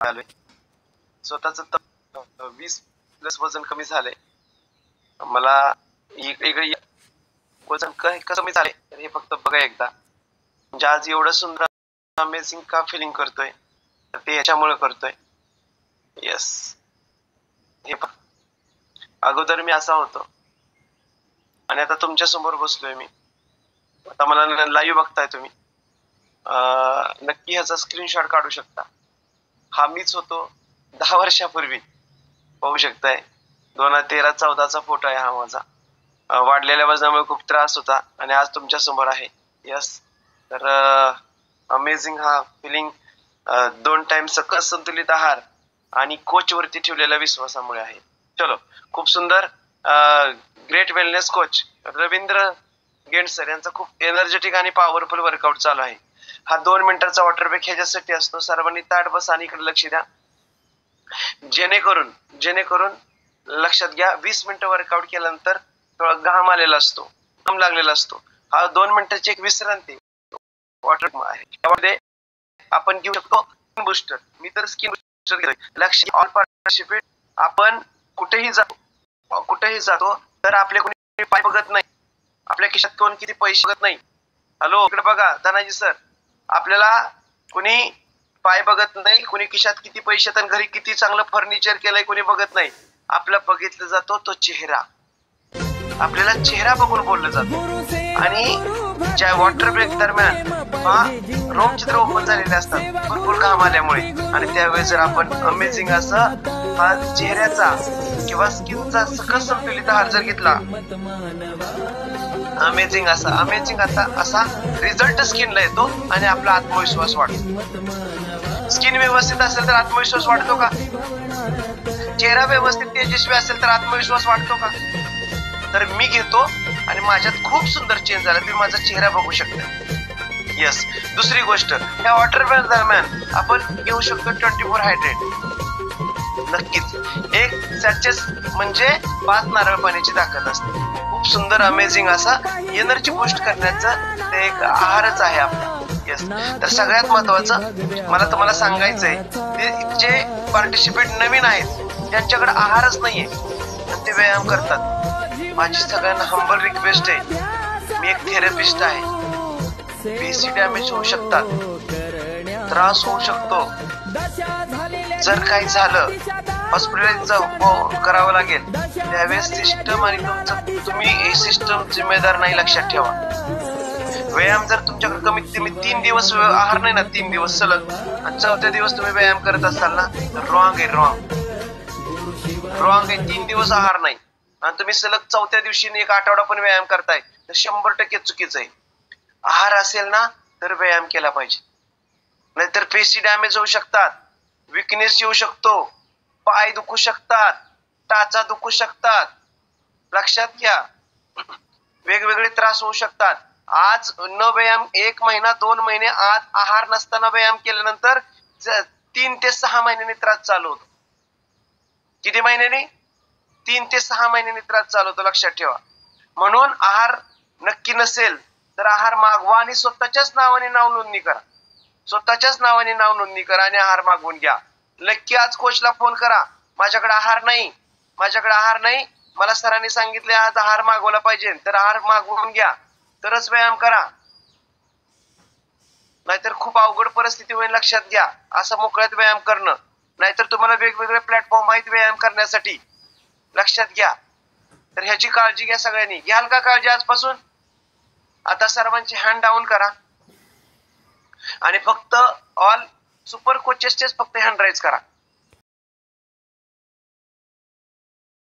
आलोय. स्वतःच 20+ वजन कमी झालंय. मला इकडे वजन कसं कमी झालंय तर हे फक्त बघा एकदा. म्हणजे आज एवढं सुंदर अमेझिंग का फिलिंग करतोय तर ते याच्यामुळे करतोय. येस, हे अगोदर मी असा होतो आणि आता तुमच्या समोर बसलोय मी. आता मला लाईव्ह बघताय तुम्ही. नक्की ह्याचा स्क्रीनशॉट काढू शकता. हा मीच होतो 10 वर्षापूर्वी. पाहू शकताय 2013-14चा फोटो आहे हा माझा. वाढलेल्या वजनामुळे खूप त्रास होता आणि आज तुमच्या समोर आहे. यस, तर अमेझिंग हा फिलिंग 2 टाइम सकस संतुलित आहार आणि कोच वरती ठेवलेल्या विश्वासामुळे आहे. चलो, खूप सुंदर. Great wellness coach Ravindra gained sir यांचा खूप एनर्जेटिक आणि पॉवरफुल वर्कआउट चालू आहे. हा 2 मिनिटाचा वॉटर ब्रेक ह्याच्यासाठी असतो. सर्वांनी ताट बसा आणि इकडे लक्ष द्या. जेणेकरून लक्षात घ्या, 20 मिनिटं वर्कआउट केल्यानंतर थोडा घाम आलेला असतो, घाम लागलेला असतो. हा 2 मिनिटाची एक विश्रांती वॉटर आहे. त्यामध्ये आपण घेऊ शकतो स्किन बुस्टर. मी तर स्किन बुस्टर घेतोय. लक्ष, ऑल पार्टिसिपेट. आपण कुठेही जातो तर आपले कोणी पाय बघत नाही, आपल्या खिशात कोण किती पैसे बघत नाही. हॅलो, इकडे बघा धनाजी सर, आपल्याला कुणी पाय बघत नाही, कुणी खिशात किती पैसे आणि घरी किती चांगलं फर्निचर केलंय कोणी बघत नाही. आपला बघितलं जातो तो चेहरा. आपल्याला चेहरा बघून बोललं जातं. आणि ज्या वॉटर ब्रेक दरम्यान रोमचित्र ओपन झालेले असतात भरपूर घाम आल्यामुळे, आणि त्यावेळेस जर आपण अमेझिंग असं हा चेहऱ्याचा किंवा स्किनचा सकस संतुलित आहार जर घेतला, अमेझिंग असा रिझल्ट स्किनला येतो आणि आपला आत्मविश्वास वाढतो. स्किन व्यवस्थित असेल तर आत्मविश्वास वाढतो का? चेहरा व्यवस्थित तेजस्वी असेल तर आत्मविश्वास वाढतो का? तर मी घेतो आणि माझ्यात खूप सुंदर चेंज झाला. तुम्ही माझा चेहरा बघू शकता. यस, दुसरी गोष्ट, या वॉटर ब्रेक दरम्यान आपण घेऊ शकतो 24 हायड्रेट. नक्कीच एक सॅचेस म्हणजे 5 नारळ पाण्याची ताकद असते. खूप सुंदर अमेझिंग असा एनर्जी बूस्ट करण्याचं ते एक आहारच आहे आपला. येस, तर सगळ्यात महत्वाचं मला तुम्हाला सांगायचंय, जे पार्टिसिपेट नवीन आहेत त्यांच्याकडे आहारच नाहीये आणि ते व्यायाम करतात. माझी सगळ्यांना हंबल रिक्वेस्ट आहे, मी एक थेरपिस्ट आहे. पेशी डॅमेज होऊ शकतात, त्रास होऊ शकतो. जर काही झालं हॉस्पिटलाइज करावं लागेल, त्यावेळेस सिस्टम आणि तुम्ही हे सिस्टम जिम्मेदार नाही, लक्षात ठेवा. व्यायाम जर तुमच्याकडे कमीत कमी 3 दिवस आहार नाही ना, 3 दिवस सलग, आणि 4थ्या दिवस तुम्ही व्यायाम करत असाल ना, तर रॉंग आहे. 3 दिवस आहार नाही आणि तुम्ही सलग 4थ्या दिवशी 1 आठवडा पण व्यायाम करताय तर 100% चुकीचं आहे. आहार असेल ना तर व्यायाम केला पाहिजे, नाहीतर पेशी डॅमेज होऊ शकतात, विकनेस येऊ शकतो, पाय दुखू शकतात, टाचा दुखू शकतात. लक्षात घ्या, वेगवेगळे त्रास होऊ शकतात. आज न व्यायाम 1 महिना 2 महिने आज आहार नसताना व्यायाम केल्यानंतर 3 ते 6 महिन्यांनी त्रास चालू होतो. किती महिन्यांनी? 3 ते 6 महिन्यांनी त्रास चालू होतो, लक्षात ठेवा. म्हणून आहार नक्की नसेल तर आहार मागवा आणि स्वतःच्याच नावाने नाव नोंदणी करा आणि आहार मागवून घ्या. नक्की आज कोचला फोन करा, माझ्याकडे आहार नाही, मला सरांनी सांगितले आज आहार मागवला पाहिजे, तर आहार मागवून घ्या, तरच व्यायाम करा. नाहीतर खूप अवघड परिस्थिती होईल, लक्षात घ्या. असं मोकळ्यात व्यायाम करणं, नाहीतर तुम्हाला वेगवेगळे प्लॅटफॉर्म आहेत व्यायाम करण्यासाठी, लक्षात घ्या. तर ह्याची काळजी घ्या सगळ्यांनी. घ्याल का काळजी आजपासून? आता सर्वांची हँड डाऊन करा आणि फक्त ऑल सुपर कोचेसचेच फक्त हँड राईज करा.